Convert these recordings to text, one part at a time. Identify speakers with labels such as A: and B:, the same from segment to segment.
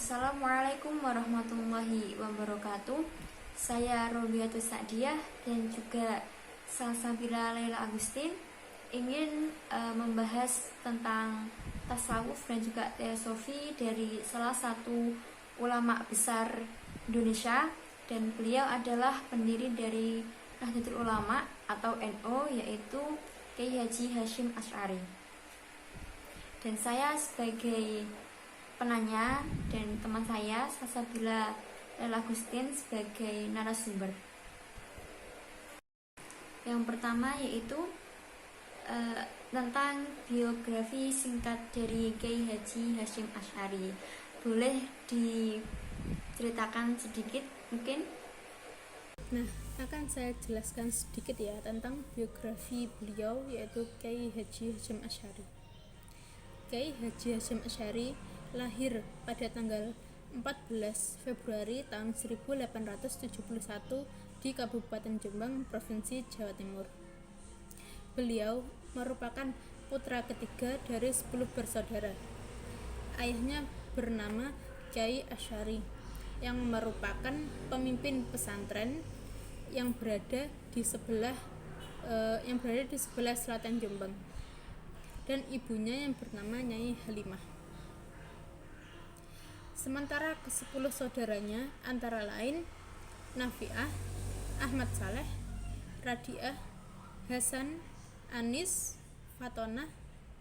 A: Assalamualaikum warahmatullahi wabarakatuh. Saya Robiatus Sa'diyah dan juga Salsabila Laila Agustin ingin membahas tentang tasawuf dan juga teosofi dari salah satu ulama besar Indonesia, dan beliau adalah pendiri dari Nahdlatul Ulama atau NU, yaitu Kiai Haji Hasyim Asy'ari. Dan saya sebagai penanya dan teman saya Salsabila Laila Agustin sebagai narasumber. Yang pertama yaitu tentang biografi singkat dari Kiai Haji Hasyim Asy'ari. Boleh diceritakan sedikit mungkin?
B: Nah, akan saya jelaskan sedikit ya tentang biografi beliau, yaitu Kiai Haji Hasyim Asy'ari. Kiai Haji Hasyim Asy'ari lahir pada tanggal 14 Februari tahun 1871 di Kabupaten Jombang, Provinsi Jawa Timur. Beliau merupakan putra ketiga dari 10 bersaudara. Ayahnya bernama Kiai Asy'ari yang merupakan pemimpin pesantren yang berada di sebelah selatan Jombang, dan ibunya yang bernama Nyai Halimah. Sementara ke-10 saudaranya antara lain Nafi'ah, Ahmad Saleh, Radiah, Hasan, Anis, Fatonah,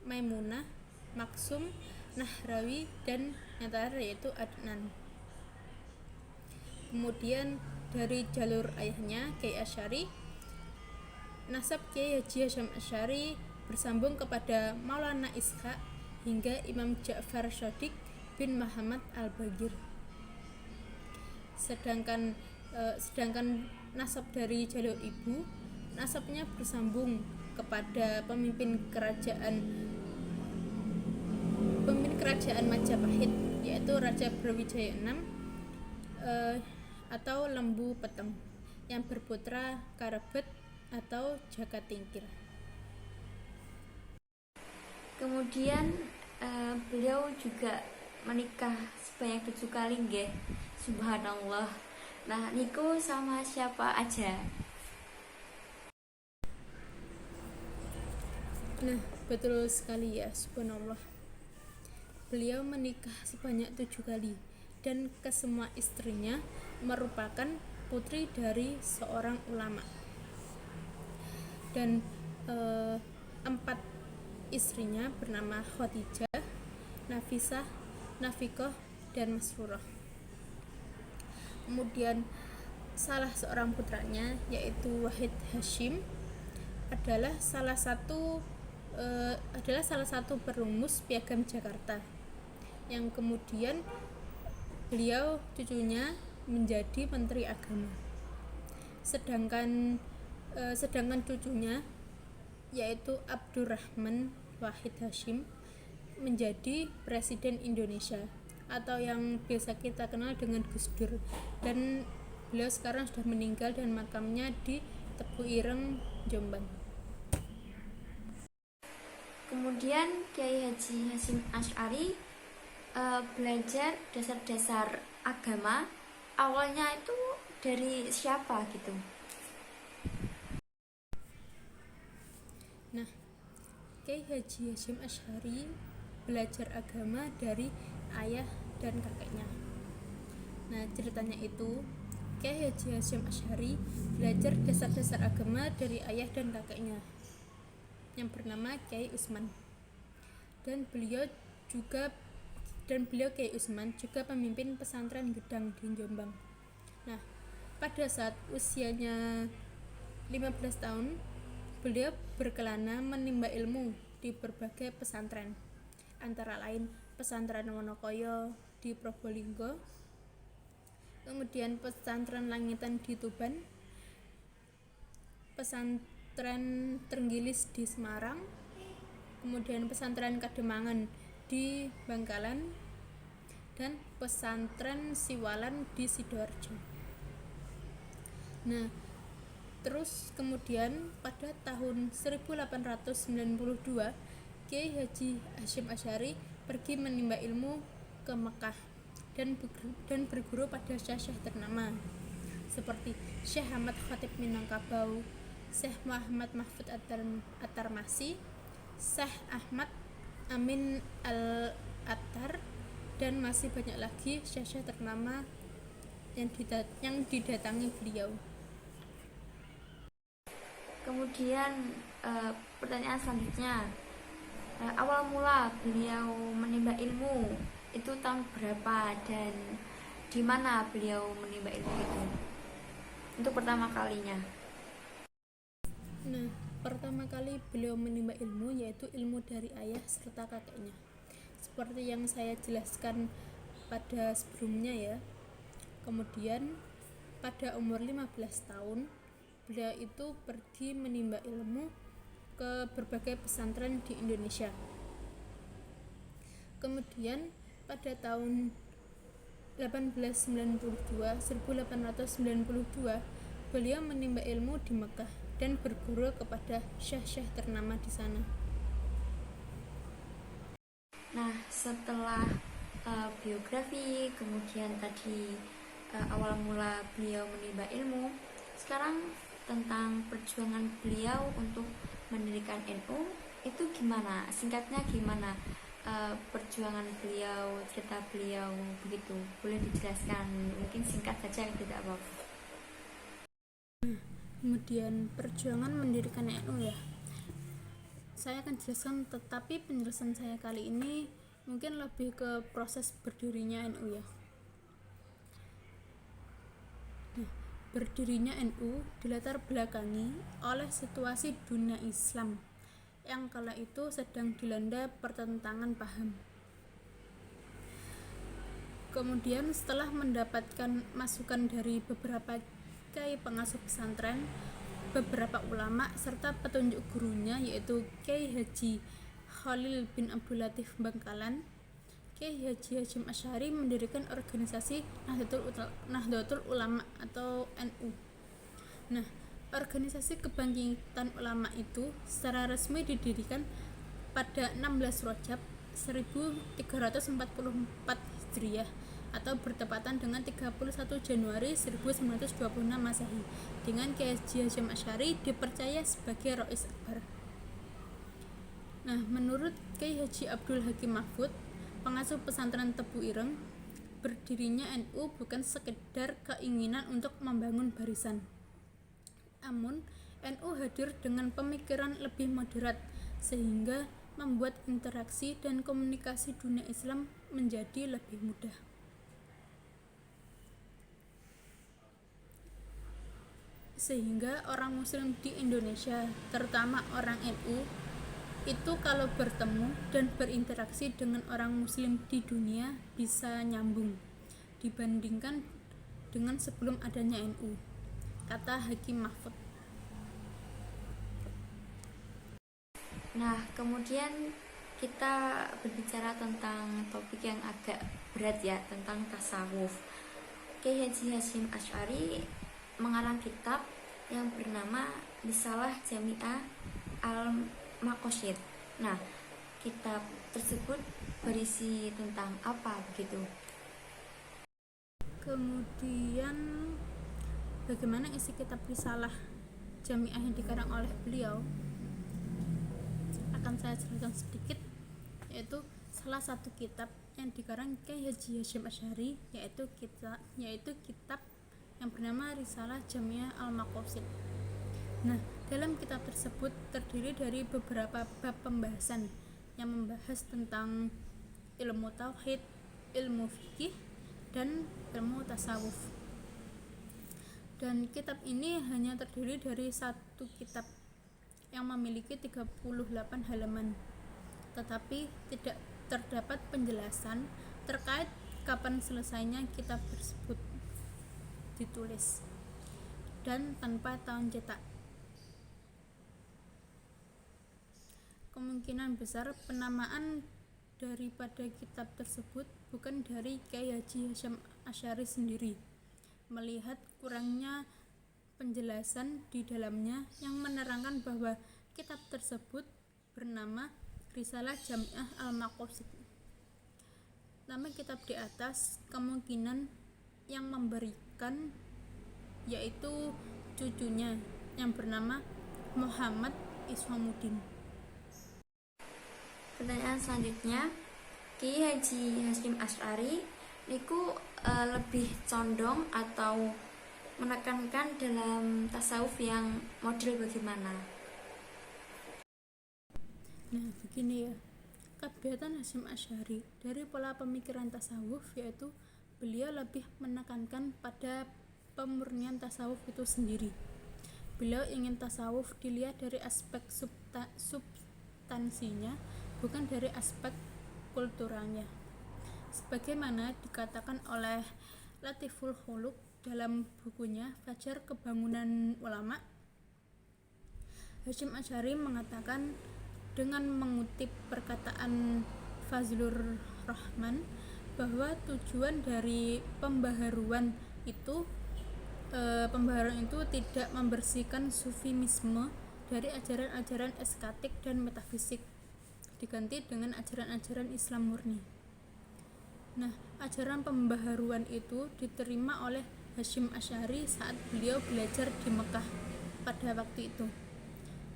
B: Maimunah, Maksum, Nahrawi, dan yang terakhir yaitu Adnan. Kemudian dari jalur ayahnya Kiai Asy'ari, nasab Kiai Haji Hasyim Asy'ari bersambung kepada Maulana Ishaq hingga Imam Ja'far Shadiq bin Muhammad Al-Baqir. Sedangkan nasab dari jalur ibu, nasabnya bersambung kepada pemimpin kerajaan Majapahit, yaitu Raja Brawijaya VI atau Lembu Peteng, yang berputra Karebet atau Jakatingkir.
A: Kemudian beliau juga menikah sebanyak 7 kali nggih. Subhanallah. Nah, niku sama siapa aja?
B: Nah, betul sekali ya, subhanallah. Beliau menikah sebanyak 7 kali, dan kesemua istrinya merupakan putri dari seorang ulama. Dan 4 istrinya bernama Khadijah, Nafisah, Nafikoh, dan Masrurah. Kemudian salah seorang putranya yaitu Wahid Hasyim adalah salah satu perumus Piagam Jakarta, yang kemudian beliau cucunya menjadi Menteri Agama. Sedangkan cucunya yaitu Abdurrahman Wahid Hasyim menjadi Presiden Indonesia, atau yang biasa kita kenal dengan Gus Dur, dan beliau sekarang sudah meninggal dan makamnya di Tebu Ireng, Jombang.
A: Kemudian Kiai Haji Hasyim Asy'ari belajar dasar-dasar agama awalnya itu dari siapa gitu?
B: Nah, Kiai Haji Hasyim Asy'ari belajar agama dari ayah dan kakeknya. Nah, ceritanya itu Kiai Haji Hasyim Asy'ari belajar dasar-dasar agama dari ayah dan kakeknya yang bernama Kiai Usman. Dan beliau Kiai Usman juga pemimpin pesantren Gedang di Jombang. Nah, pada saat usianya 15 tahun, beliau berkelana menimba ilmu di berbagai pesantren, antara lain pesantren Wonokoyo di Probolinggo, kemudian pesantren Langitan di Tuban, pesantren Trenggilis di Semarang, kemudian pesantren Kademangan di Bangkalan, dan pesantren Siwalan di Sidoarjo. Nah, terus kemudian pada tahun 1892 Kiai Haji Hasyim Asy'ari pergi menimba ilmu ke Mekah dan berguru pada syekh-syekh ternama seperti Syekh Ahmad Khatib Minangkabau, Syekh Muhammad Mahfud At-Tarmasi, Syekh Ahmad Amin Al-Attar, dan masih banyak lagi syekh-syekh ternama yang didatangi beliau.
A: Kemudian pertanyaan selanjutnya, awal mula beliau menimba ilmu itu tahun berapa dan di mana beliau menimba ilmu itu untuk pertama kalinya?
B: Nah, pertama kali beliau menimba ilmu yaitu ilmu dari ayah serta kakeknya. Seperti yang saya jelaskan pada sebelumnya ya. Kemudian pada umur 15 tahun beliau itu pergi menimba ilmu ke berbagai pesantren di Indonesia. Kemudian pada tahun 1892 beliau menimba ilmu di Mekah dan berguru kepada syekh-syekh ternama di sana.
A: Nah, setelah biografi, kemudian tadi awal mula beliau menimba ilmu, sekarang tentang perjuangan beliau untuk mendirikan NU itu gimana? Singkatnya gimana perjuangan beliau, cerita beliau begitu? Boleh dijelaskan? Mungkin singkat saja, tidak apa-apa.
B: Kemudian perjuangan mendirikan NU ya. Saya akan jelaskan, tetapi penjelasan saya kali ini mungkin lebih ke proses berdirinya NU ya. Berdirinya NU dilatar belakangi oleh situasi dunia Islam yang kala itu sedang dilanda pertentangan paham. Kemudian setelah mendapatkan masukan dari beberapa kiai pengasuh pesantren, beberapa ulama serta petunjuk gurunya yaitu Kiai Haji Khalil bin Abdul Latif Bangkalan, Kiai Haji Hasyim Asy'ari mendirikan organisasi Nahdlatul Ulama atau NU. Nah, organisasi kebangkitan ulama itu secara resmi didirikan pada 16 Rajab 1344 Hijriah atau bertepatan dengan 31 Januari 1926 Masehi, dengan Kiai Haji Hasyim Asy'ari dipercaya sebagai Rais Akbar. Nah, menurut Kiai Haji Abdul Hakim Mahfud, pengasuh pesantren Tebu Ireng, berdirinya NU bukan sekedar keinginan untuk membangun barisan. Namun, NU hadir dengan pemikiran lebih moderat sehingga membuat interaksi dan komunikasi dunia Islam menjadi lebih mudah. Sehingga orang muslim di Indonesia, terutama orang NU, itu kalau bertemu dan berinteraksi dengan orang muslim di dunia bisa nyambung dibandingkan dengan sebelum adanya NU, kata Hakim Mahfud.
A: Nah, kemudian kita berbicara tentang topik yang agak berat ya, tentang tasawuf. Kiai Haji Hasyim Asy'ari mengarang kitab yang bernama Risalah Jami'ah Al-Maqasid. Nah, kitab tersebut berisi tentang apa begitu?
B: Kemudian bagaimana isi kitab Risalah Jami'ah yang dikarang oleh beliau akan saya jelaskan sedikit, yaitu salah satu kitab yang dikarang Kiai Haji Hasyim Asy'ari yaitu kitab yang bernama Risalah Jami'ah Al-Maqasid. Nah, dalam kitab tersebut terdiri dari beberapa bab pembahasan yang membahas tentang ilmu tauhid, ilmu fikih, dan ilmu tasawuf. Dan kitab ini hanya terdiri dari satu kitab yang memiliki 38 halaman, tetapi tidak terdapat penjelasan terkait kapan selesainya kitab tersebut ditulis dan tanpa tahun cetak. Kemungkinan besar penamaan daripada kitab tersebut bukan dari Kiai Haji Hasyim Asy'ari sendiri, melihat kurangnya penjelasan di dalamnya yang menerangkan bahwa kitab tersebut bernama Risalah Jami'ah Al-Maqasid. nama kitab di atas kemungkinan yang memberikan yaitu cucunya yang bernama Muhammad Iswamuddin.
A: Pertanyaan selanjutnya, Kiai Haji Hasyim Asy'ari niku lebih condong atau menekankan dalam tasawuf yang model bagaimana?
B: Nah, begini ya. Kegiatan Hasyim Asy'ari dari pola pemikiran tasawuf yaitu beliau lebih menekankan pada pemurnian tasawuf itu sendiri. Beliau ingin tasawuf dilihat dari aspek substansinya, bukan dari aspek kulturalnya. Sebagaimana dikatakan oleh Latiful Khuluq dalam bukunya Fajar Kebangunan Ulama, Hasyim Asy'ari mengatakan dengan mengutip perkataan Fazlur Rahman bahwa tujuan dari pembaharuan itu tidak membersihkan sufimisme dari ajaran-ajaran eskatik dan metafisik, diganti dengan ajaran-ajaran Islam murni. Nah, ajaran pembaharuan itu diterima oleh Hasyim Asy'ari saat beliau belajar di Mekah pada waktu itu.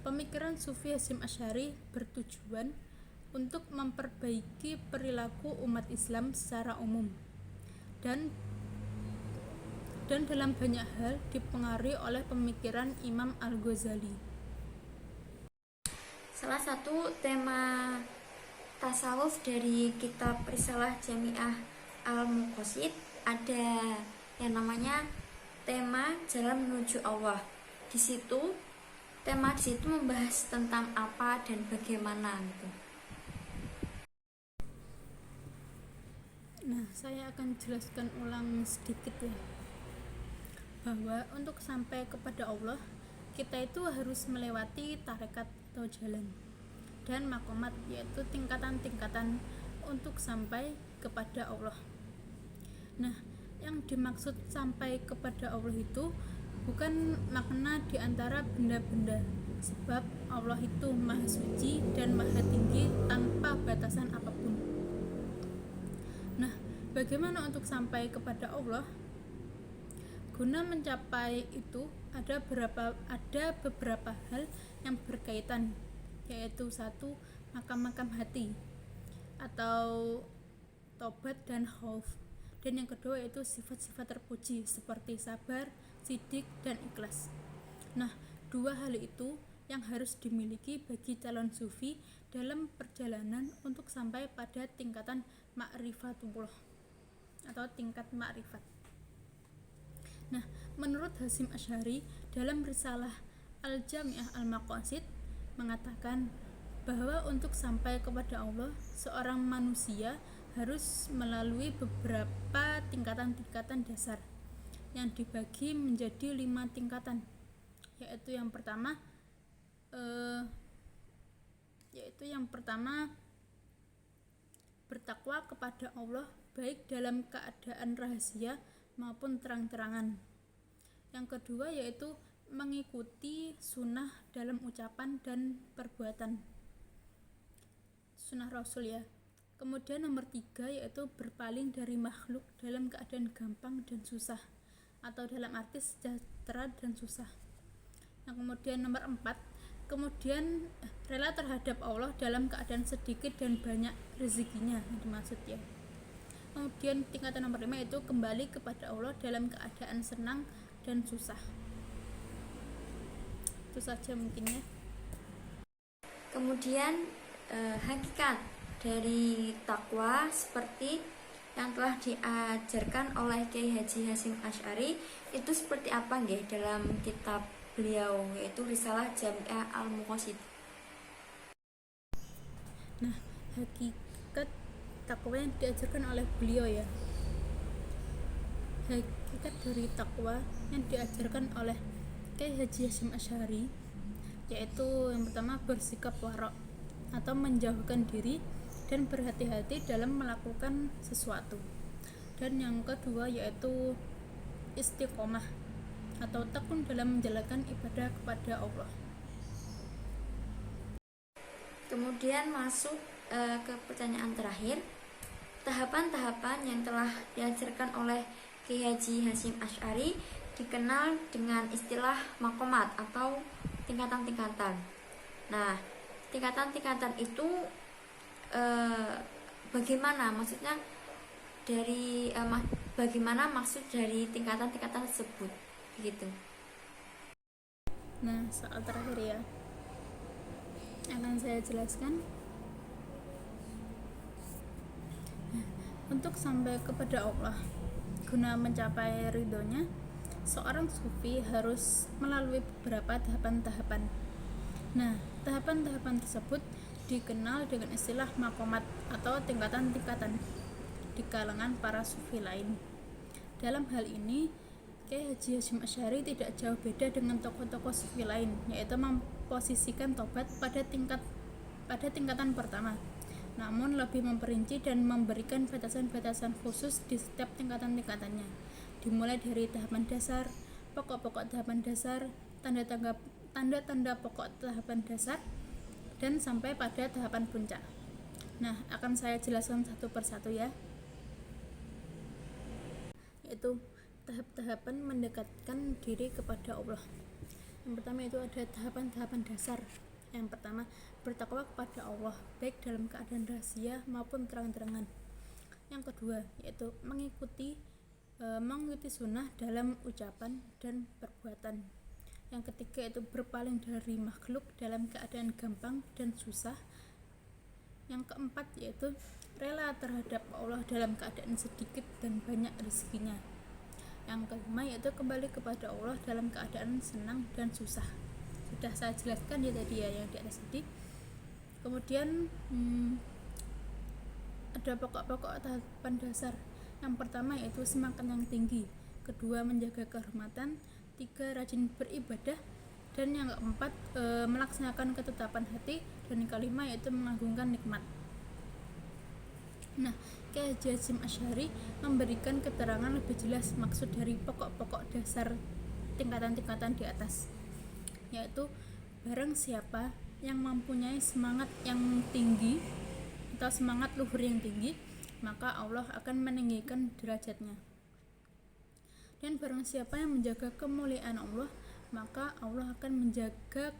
B: Pemikiran Sufi Hasyim Asy'ari bertujuan untuk memperbaiki perilaku umat Islam secara umum dan dalam banyak hal dipengaruhi oleh pemikiran Imam Al-Ghazali.
A: Salah satu tema tasawuf dari kitab Risalah Jami'ah Al-Muqasid ada yang namanya tema jalan menuju Allah. Tema di situ membahas tentang apa dan bagaimana gitu.
B: Nah, saya akan jelaskan ulang sedikit ya, bahwa untuk sampai kepada Allah kita itu harus melewati tarekat atau jalan dan makomat, yaitu tingkatan-tingkatan untuk sampai kepada Allah. Nah, yang dimaksud sampai kepada Allah itu bukan makna di antara benda-benda, sebab Allah itu maha suci dan maha tinggi tanpa batasan apapun. Nah, bagaimana untuk sampai kepada Allah? Guna mencapai itu ada beberapa hal yang berkaitan, yaitu satu, makam-makam hati atau tobat dan khauf, dan yang kedua yaitu sifat-sifat terpuji seperti sabar, sidik, dan ikhlas. Nah, dua hal itu yang harus dimiliki bagi calon sufi dalam perjalanan untuk sampai pada tingkatan ma'rifatullah atau tingkat ma'rifat. Nah, menurut Hasyim Asy'ari dalam risalah Al-Jami'ah Al-Maqasid mengatakan bahwa untuk sampai kepada Allah, seorang manusia harus melalui beberapa tingkatan-tingkatan dasar yang dibagi menjadi 5 tingkatan, yaitu yang pertama bertakwa kepada Allah baik dalam keadaan rahasia maupun terang-terangan. Yang kedua yaitu mengikuti sunnah dalam ucapan dan perbuatan, sunnah Rasul ya. Kemudian nomor 3 yaitu berpaling dari makhluk dalam keadaan gampang dan susah, atau dalam arti sejahtera dan susah. Yang kemudian nomor 4, kemudian rela terhadap Allah dalam keadaan sedikit dan banyak rezekinya, yang dimaksud ya. Kemudian tingkatan nomor 5 itu kembali kepada Allah dalam keadaan senang dan susah. Itu saja mungkin ya.
A: Kemudian hakikat dari takwa seperti yang telah diajarkan oleh Kiai Haji Hasyim Asy'ari itu seperti apa nggih dalam kitab beliau yaitu Risalah Jami'ah Al-Muqasid.
B: Nah, hakikat takwa yang diajarkan oleh beliau ya. Hakikat dari takwa yang diajarkan oleh Kiai Haji Hasyim Asy'ari yaitu yang pertama bersikap warok atau menjauhkan diri dan berhati-hati dalam melakukan sesuatu. Dan yang kedua yaitu istiqomah atau tekun dalam menjalankan ibadah kepada Allah.
A: Kemudian masuk ke pertanyaan terakhir, tahapan-tahapan yang telah diajarkan oleh Kiai Haji Hasyim Asy'ari dikenal dengan istilah makomat atau tingkatan-tingkatan. Nah, tingkatan-tingkatan itu bagaimana maksudnya dari bagaimana maksud dari tingkatan-tingkatan tersebut begitu.
B: Nah, soal terakhir ya, akan saya jelaskan. Untuk sampai kepada Allah, guna mencapai ridhonya, seorang sufi harus melalui beberapa tahapan-tahapan. Nah, tahapan-tahapan tersebut dikenal dengan istilah makomat atau tingkatan-tingkatan di kalangan para sufi lain. Dalam hal ini, Kiai Haji Hasyim Asy'ari tidak jauh beda dengan tokoh-tokoh sufi lain, yaitu memposisikan tobat pada tingkatan pertama, namun lebih memperinci dan memberikan batasan-batasan khusus di setiap tingkatan-tingkatannya, dimulai dari tahapan dasar, pokok-pokok tahapan dasar, tanda-tanda pokok tahapan dasar, dan sampai pada tahapan puncak. Nah, akan saya jelaskan satu persatu ya, yaitu tahap-tahapan mendekatkan diri kepada Allah. Yang pertama itu ada tahapan-tahapan dasar. Yang pertama, bertakwa kepada Allah baik dalam keadaan rahasia maupun terang-terangan. Yang kedua, yaitu mengikuti sunnah dalam ucapan dan perbuatan. Yang ketiga, itu berpaling dari makhluk dalam keadaan gampang dan susah. Yang keempat, yaitu rela terhadap Allah dalam keadaan sedikit dan banyak rezekinya. Yang kelima, yaitu kembali kepada Allah dalam keadaan senang dan susah. Sudah saya jelaskan ya tadi ya, yang di atas tadi. Kemudian ada pokok-pokok tahapan dasar. Yang pertama yaitu semangat yang tinggi, kedua menjaga kehormatan, tiga rajin beribadah, dan yang keempat melaksanakan ketetapan hati, dan yang kelima yaitu mengagungkan nikmat. Nah, Kiai Haji Hasyim Asy'ari memberikan keterangan lebih jelas maksud dari pokok-pokok dasar tingkatan-tingkatan di atas, yaitu barang siapa yang mempunyai semangat yang tinggi atau semangat luhur yang tinggi, maka Allah akan meninggikan derajatnya. Dan barang siapa yang menjaga kemuliaan Allah, maka Allah akan menjaga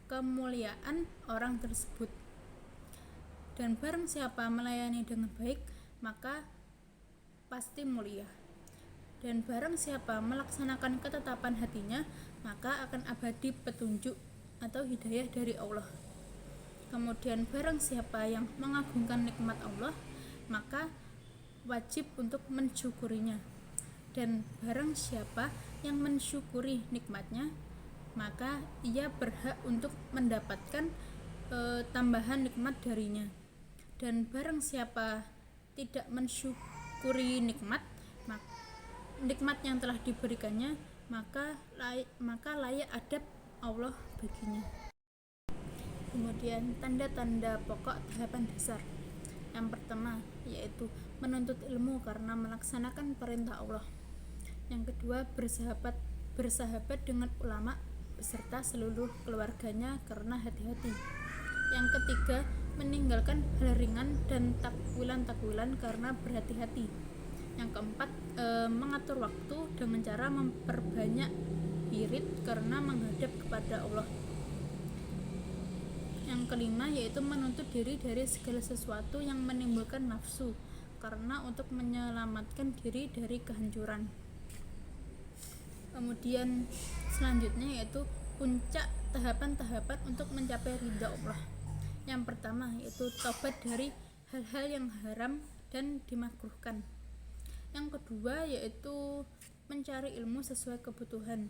B: kemuliaan orang tersebut. Dan barang siapa melayani dengan baik, maka pasti mulia. Dan barang siapa melaksanakan ketetapan hatinya, maka akan abadi petunjuk atau hidayah dari Allah. Kemudian barang siapa yang mengagungkan nikmat Allah, maka wajib untuk mensyukurinya. Dan barang siapa yang mensyukuri nikmatnya, maka ia berhak untuk mendapatkan tambahan nikmat darinya. Dan barang siapa tidak mensyukuri nikmat yang telah diberikannya, maka layak adab Allah baginya. Kemudian tanda-tanda pokok tahapan dasar. Yang pertama yaitu menuntut ilmu karena melaksanakan perintah Allah. Yang kedua, bersahabat dengan ulama beserta seluruh keluarganya karena hati-hati. Yang ketiga, meninggalkan hal ringan dan takwilan karena berhati-hati. Yang keempat, mengatur waktu dengan cara memperbanyak wirid karena menghadap kepada Allah. Yang kelima yaitu menuntut diri dari segala sesuatu yang menimbulkan nafsu karena untuk menyelamatkan diri dari kehancuran. Kemudian selanjutnya yaitu puncak tahapan-tahapan untuk mencapai ridha Allah. Yang pertama yaitu taubat dari hal-hal yang haram dan dimakruhkan. Yang kedua yaitu mencari ilmu sesuai kebutuhan.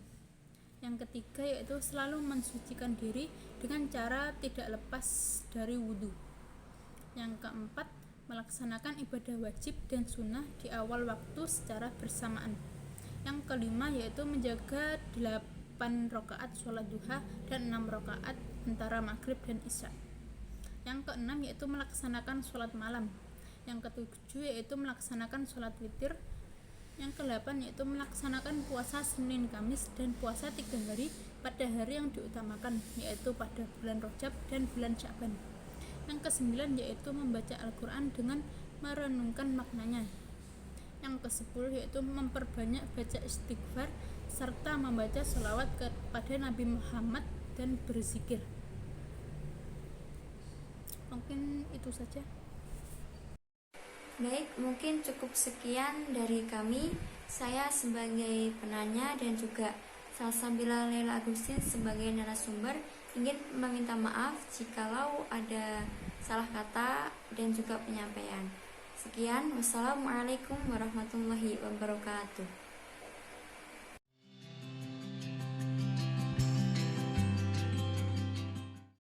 B: Yang ketiga yaitu selalu mensucikan diri dengan cara tidak lepas dari wudhu. Yang keempat, melaksanakan ibadah wajib dan sunnah di awal waktu secara bersamaan. Yang kelima yaitu menjaga 8 rakaat sholat duha dan 6 rakaat antara maghrib dan isya. Yang keenam yaitu melaksanakan sholat malam. Yang ketujuh yaitu melaksanakan sholat witir. Yang kedelapan yaitu melaksanakan puasa Senin Kamis dan puasa 3 hari pada hari yang diutamakan, yaitu pada bulan Rajab dan bulan Sya'ban. Yang ke-9 yaitu membaca Al-Quran dengan merenungkan maknanya. Yang ke-10 yaitu memperbanyak baca istighfar serta membaca sholawat kepada Nabi Muhammad dan berzikir. Mungkin itu saja.
A: Baik, mungkin cukup sekian dari kami. Saya sebagai penanya dan juga Salsabila Laila Agustin sebagai narasumber ingin meminta maaf jikalau ada salah kata dan juga penyampaian. Sekian, wassalamualaikum warahmatullahi wabarakatuh.